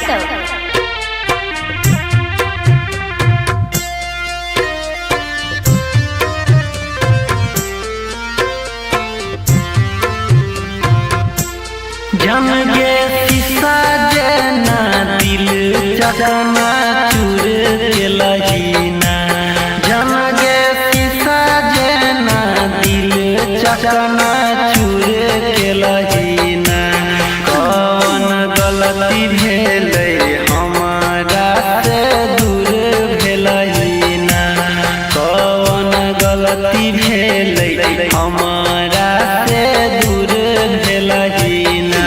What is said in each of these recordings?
यादव। जम गे शीशा जना दिल चकना चूर के लहीना। जम गे शीशा जना दिल चकना चूर के लहीना। कौन गलती भेलै हमारा से दूर भेलहीना। कौन गलती भेलै हमारा से दूर भेलहीना।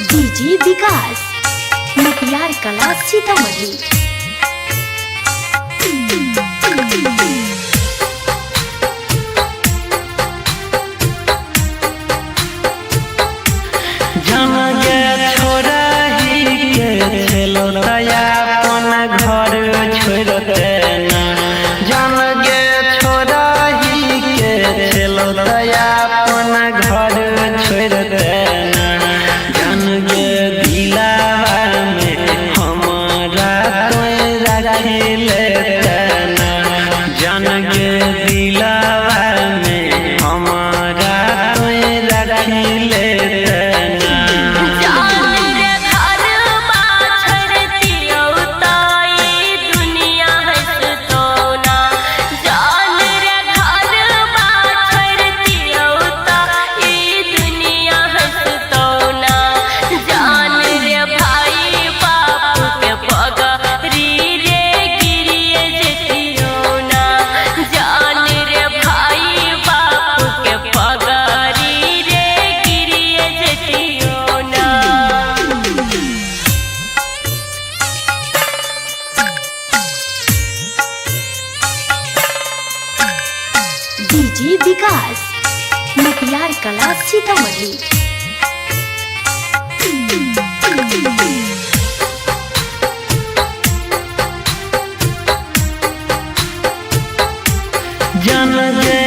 डीजे विकास मुखियार कला सीतामढ़ी। जम गे छोरा ही के छेलो दया अपन घर छोड़ते ना। जम गे छोरा ही के छेलो दया अपन घर छोड़ते ना। जन गे दिलावा में हमारा तोय रखी लेते ना। जन गे दिलावा में हमारा तोय रखी लेते ना। डीजे विकास मुखियार कला सीतामढ़ी। जन गे